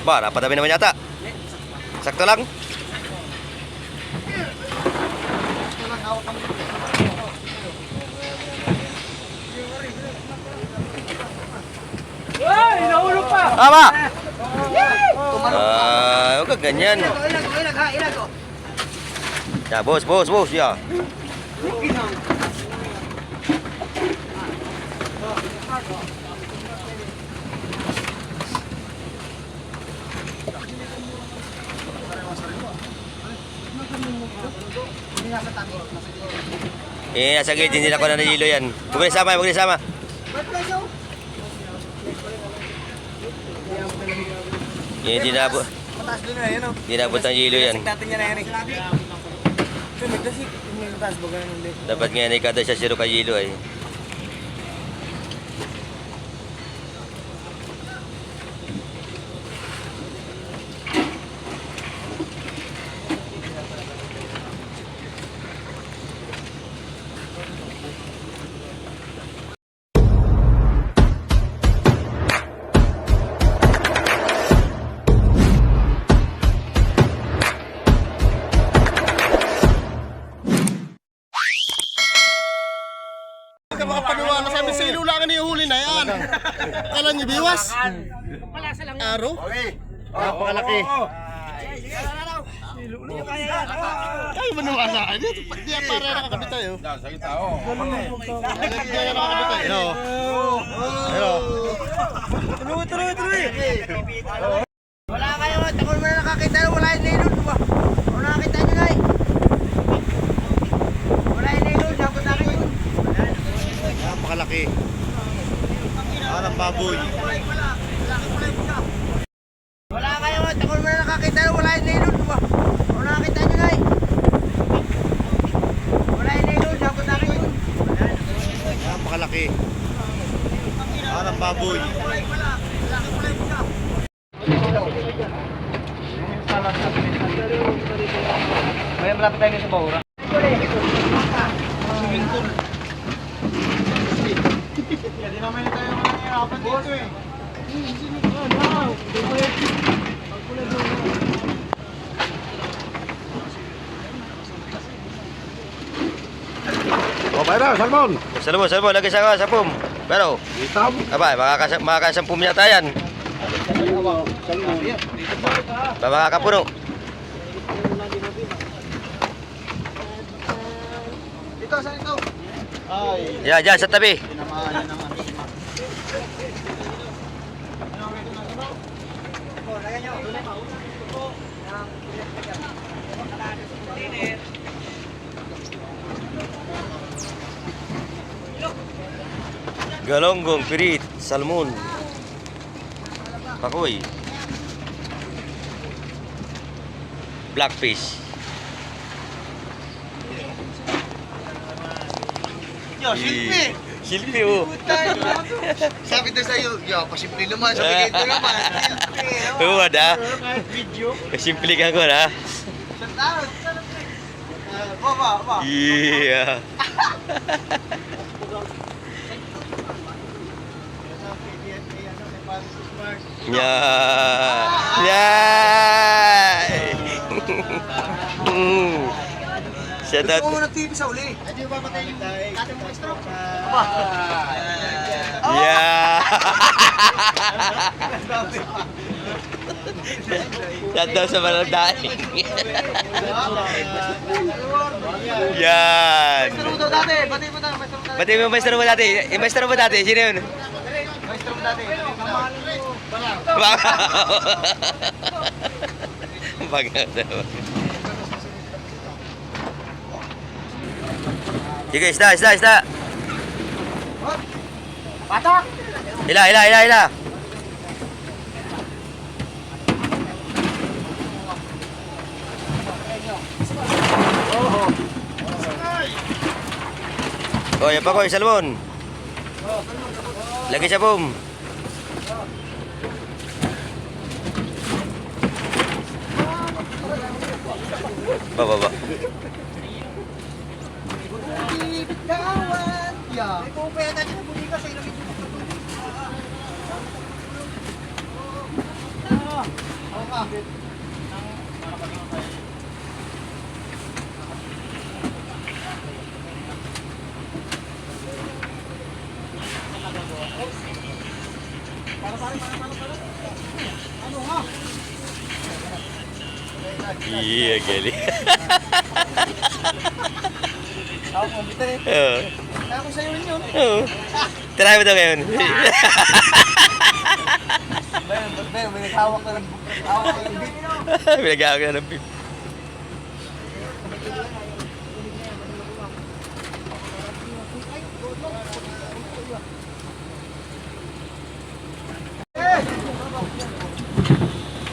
Ba, napadami naman yata. Sakto lang. Ay, nahulog pa! Tama! Huwag ka ganyan. Ya, bos, ya. Nasa gate, hindi na ko na nililo yan. Huwag na sama, huwag na sama. Hindi na abot. Hindi na abot ang hilo yan. Dapat nga na ikada siya 0 ka hilo ay. Makapaniwala sa amin, silo lang na yung huli na yan. Kala niyo biwas? Aro? Napakalaki. Ay, maniwala. Di para nakakabit tayo. Sige tao. Di nakakabit tayo. Tuloy! Wala kayo, takol mo na nakakita, wala yung nilod. Wala nakakita nyo na eh. Wala yung nilod, dapat na kayo. Napakalaki. Parang baboy. Wala kayo, takol mo na nakakita, wala yung nilod. Wala nakakita nyo na eh. Wala yung nilod, dapat na kayo. Napakalaki. Parang baboy. May malapit tayo sa Bahura. Hindi naman tayo manangirapan dito eh. Oh, bayra, salmon. Salmo, lagi sa pum. Pero, Itam. abay, makakasampum yata yan. Makakapuno. Dito, saan ito? Ay, Yan, dyan, sa tabi. tinamaan ng ano. Galonggong, pirit, salmon. Pakoy. Blackfish. Yo, silpi! Silpi, oh. Sabi to sa'yo, yo, pasimple naman, sabi kayo ito naman, silpi. Oo, ada. Video. Simple ka ko na. Santaro, ba? Iya. Ya. Ya. Shout out. Ito mo ng TV sa uli. Hindi ba patay yung kate mo stroke? Ya. Shout out sa Malandaing. Yan. Maestro daw dati, pati mo tayo, maestro dati. Pati mo maestro mo dati. Yung maestro mo dati, sino yun? Maestro dati. Bagat. Sige, isda. Patok! Hila. Oh, yan pa ko, salmon. Lagi sa boom. Baba. Bitawan! Yeah. May pupaya natin na buli ka sa ilang ito. Iya, galing. Ako, kumpitan eh. Oo. Kaya ko sa'yo rin yun. Oo. Try mo daw ngayon. Ben, may naghawak na ng beat. Pinag-aawag na ng beef.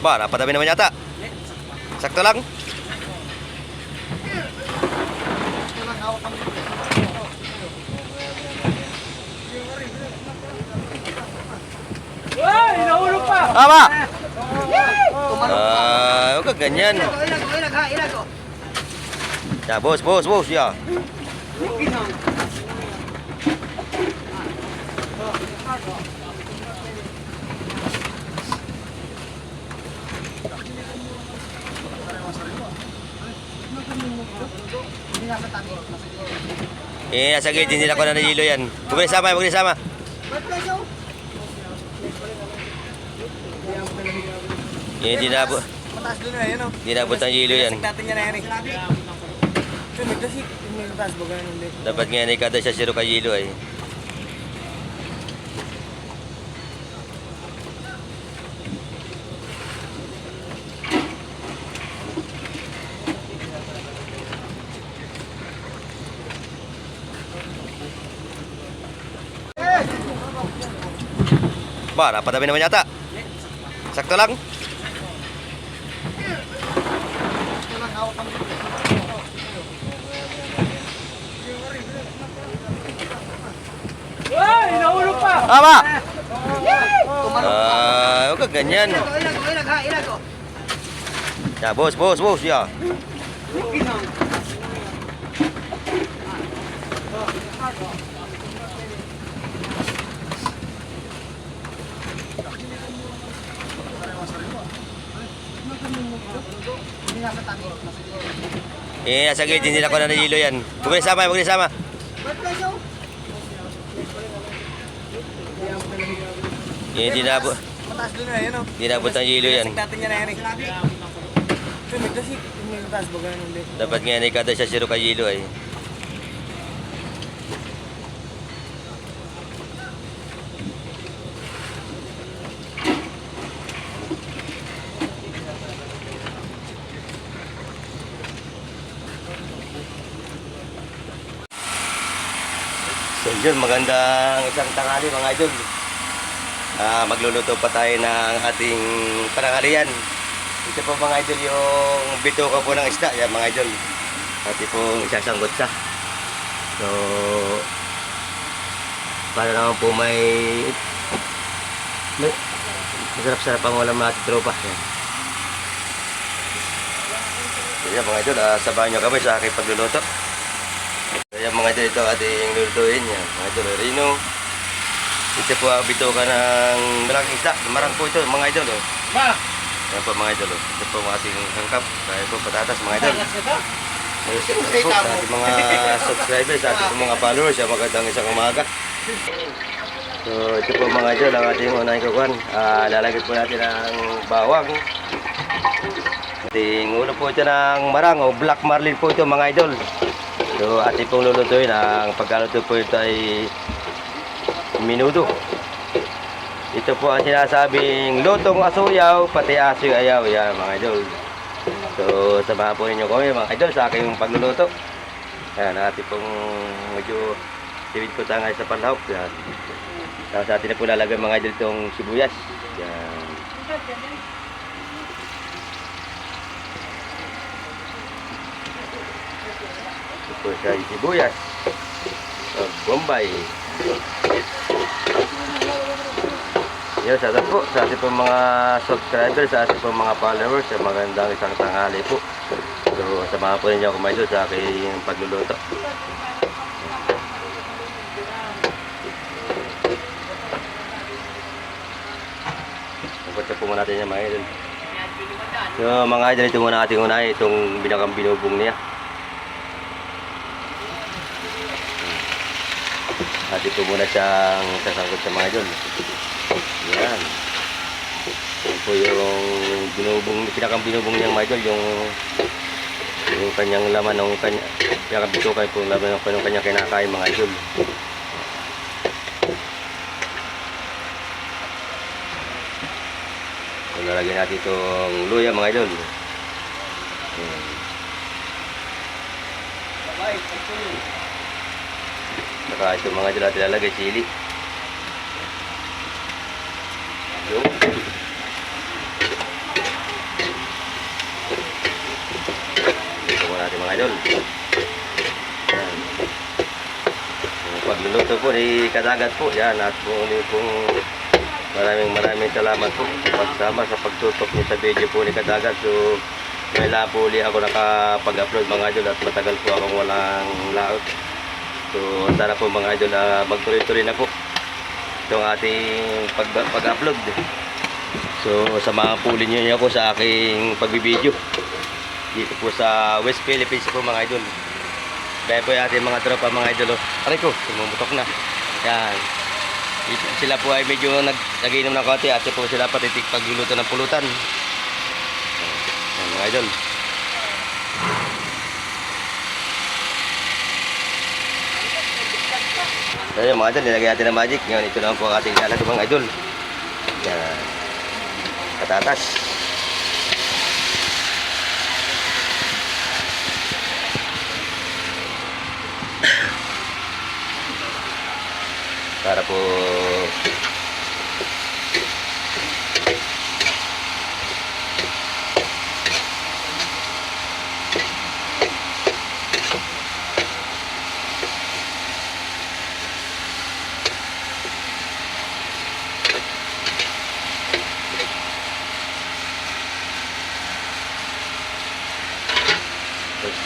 Ba, napadami naman yata. Sakto lang. Ay, nahulog pa! Tama! Huwag ka ganyan. Ilag ha, ilag oh. Ya, bos, ya. Nasa gate, hindi na ko na nahilo yan. Huwag na sama, huwag na sama. Hindi na po. Mataas doon na yan oh. Hindi na ang hilo yan. Natin yan na yan eh. Ito, may klasik. May mataas ba ganun ulit? Dapat nga na kada siya 0 ka hilo ay. Ba, napadami naman yata. Sakto lang. Ay, nahulog pa! Tama! Huwag ka ganyan. Ilag ha, ilag oh. Ya, bos, ya. Nasa gate, hindi na ko na nahilo yan. Huwag na sama, huwag na sama. Hindi na po. Mataas doon na yan oh. Hindi na ang hilo yan. Natin yan na yan eh. Ito, may klasik. May mataas ba ganun ulit? Dapat nga na kada siya 0 ka hilo ay. So yun, magandang isang tanghali mga idol. Magluluto pa tayo ng ating pananghalian. Ito po mga idol yung bituka po ng isda. Yan mga idol. Pati pong isasanggot sa. So, para naman po may masarap-sarap ang ulam natin tropa. Yan. So yan mga idol, sabahan nyo kami sa aking pagluluto. Ayan mga idol, ito ating lulutuin yan. Mga idol, rino. Ito po bituka ng malaking isda. Marang po ito mga idol. Oh. Ayan po mga idol. Oh. Ito po ang ating sangkap. Kaya po patatas mga idol. Ito po sa ating mga subscribers, sa ating mga followers. Magandang isang umaga. So ito po mga idol, ang ating unang kukuhan. Lalagyan po natin ang bawang. Ating ulo po ito ng marang o black marlin po ito mga idol. So ating pong lulutuin, ang pagkaluto po ito ay minuto. Ito po ang sinasabing lutong asuyaw, pati asoy ayaw. Yan mga idol. So samahan po ninyo kami mga idol sa aking pagluluto. Yan, ating pong medyo tiwid po tangay sa panlahok. Yan. Tapos atin na po lalagyan mga idol itong sibuyas. Yan. Ito siya yung sibuyas. Bombay. Yan, sa atin po, sa ating po mga subscribers, sa ating po mga followers, magandang isang tanghali po. So, samahan po ninyo ako mga sa aking pagluluto. Pagkatapos po muna natin yan mga idol. So mga idol, ito muna ating unahin, itong binakang binubong niya. At ito muna siyang sasangkot sa mga idol. Yan. Yan po yung binubong, pinakang binubong niyang mga idol, yung kanyang laman ng kanya, pinakabitukan po yung laman ng kanyang kinakain mga idol. So, lalagyan natin itong luya mga idol. Saka ito mga idol natin lalagay sili. Yung ito muna natin mga idol. Yan. Yung pagluluto po ni Kadagat po. Yan. At pong maraming salamat po sa pagsama sa pagtutok niyo sa video po ni Kadagat. So may lapuli ako nakapag-upload mga idol at matagal po akong walang laot. So sana po mga idol magtuloy-tuloy na po itong ating pag-upload. So samahan po ninyo ako sa aking pagbibideo dito po sa West Philippines po mga idol. Dahil po yung ating mga tropa mga idol. Aray ko, sumumutok na. Yan. Sila po ay medyo nag-inom ng konti at po sila patitik pagluluto ng pulutan. Yan mga idol. So yun mga idol, nilagay natin ng magic. Ngayon ito naman po ang ating lalagay mga idol. Yan. Patatas. Para po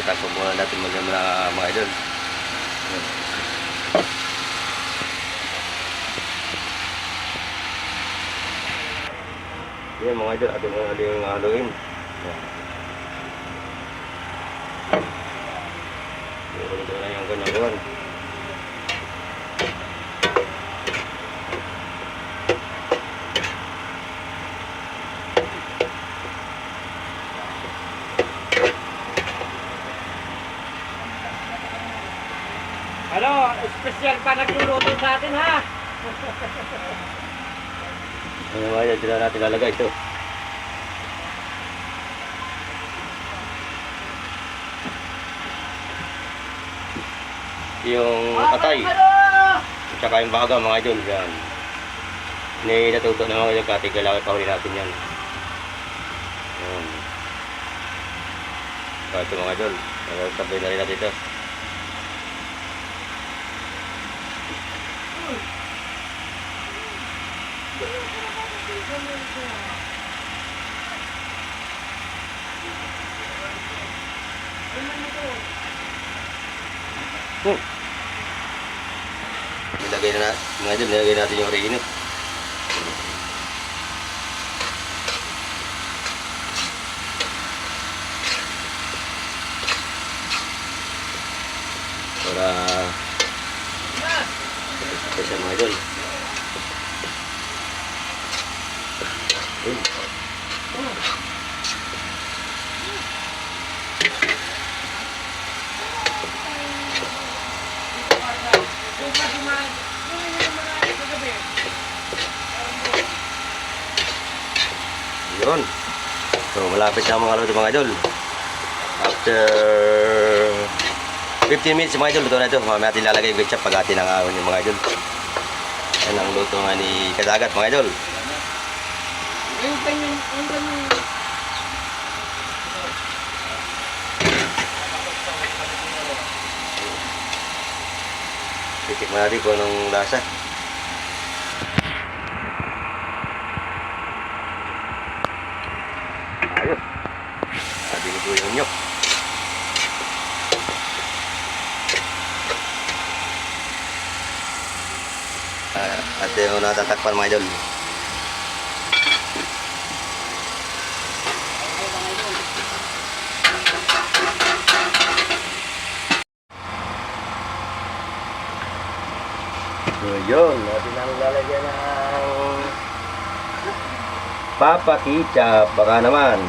takpo muna natin mga idol. Yan mga idol, ating mga haluin. Ito na yung kanyang gawan. Ano, special pa nagluluto sa atin ha. Ano mga idol, sila natin lalagay ito. Yung atay. At saka yung baga mga idol. Yan. Natuto na mga idol, kati kailangan pahuli natin yan. Yan. So ito mga idol, sabay na rin natin ito. Nilagay natin yung oregano. Para sa mga idol. Yun. So malapit na mga luto mga idol. After 15 minutes mga idol, luto na ito. Mamaya natin lalagay yung ketchup pag atin ang ahon yung mga idol. Yan ang luto nga ni Kadagat mga idol. Titikman natin kung anong lasa. Ayun. Sabi ni Kuya Nyok. At yung natatakpan mga idol. Yun, natin namin lalagyan ng Papa Ketchup, baka naman.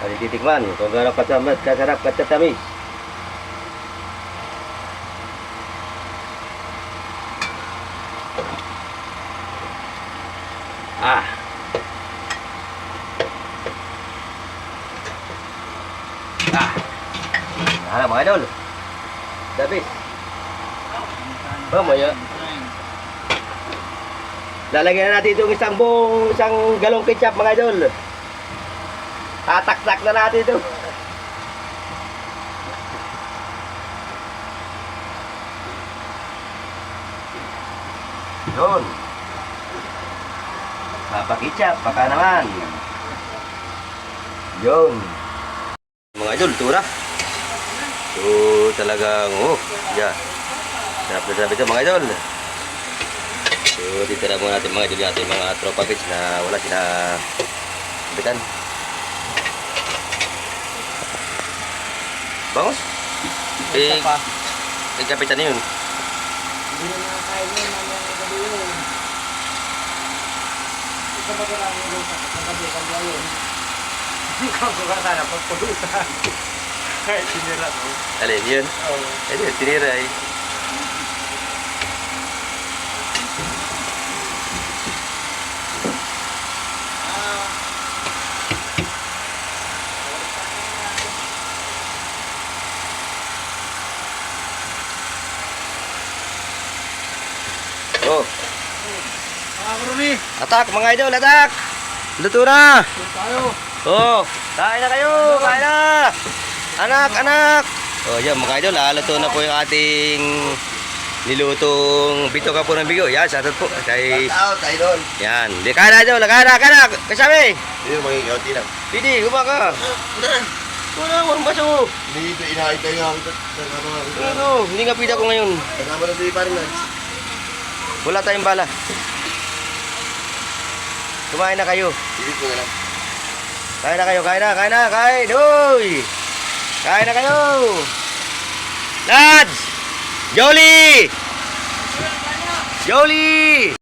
At titikman kung gano'ng kasarap at katamis. Ah. Ah. Hala mga idol. Dabis. Mamaya. Lalagyan na natin itong isang galong ketchup mga idol. Tatak-tak na natin ito. Yun. Papa Ketchup, baka naman. Yun. Mga idol, ito na. So, talagang, yeah. Sarap na sarap ito mga idol. So, titira muna natin mga idol yung ating mga tropa bits na wala sila bitan. Bangos? Kapitan yun. Hindi na nakakain yun, mamaya ng gabi yun. Ito ba kailangan yun sa gabi yun? Ikaw suka sana, pagpulutan. Kahit sinira to. Alin yun? Oo. Ayun, tinira eh. Oh. Atak mga idol, atak! Luto na! Tayo. Oh, kain na kayo! Kain na! Anak, anak! Oh, yan mga idol, luto na po yung ating nilutong bitoka po ng bigo. Yan, shoutout po kay... Out, idol. Yan, di kain na idol, kain na! Kasabi! Hindi mo maging kaunti lang. Pidi, gumaka! Wala, walang baso! Hindi ito inahitay nga ako. Ano, hindi nga pida ko ngayon. Kasama na si Paring Nads. Wala tayong bala. Kumain na kayo. Sige ko na lang. Kain na kayo, kain na, kain! Uy! Kain na kayo! Lads! Jolie! Jolie!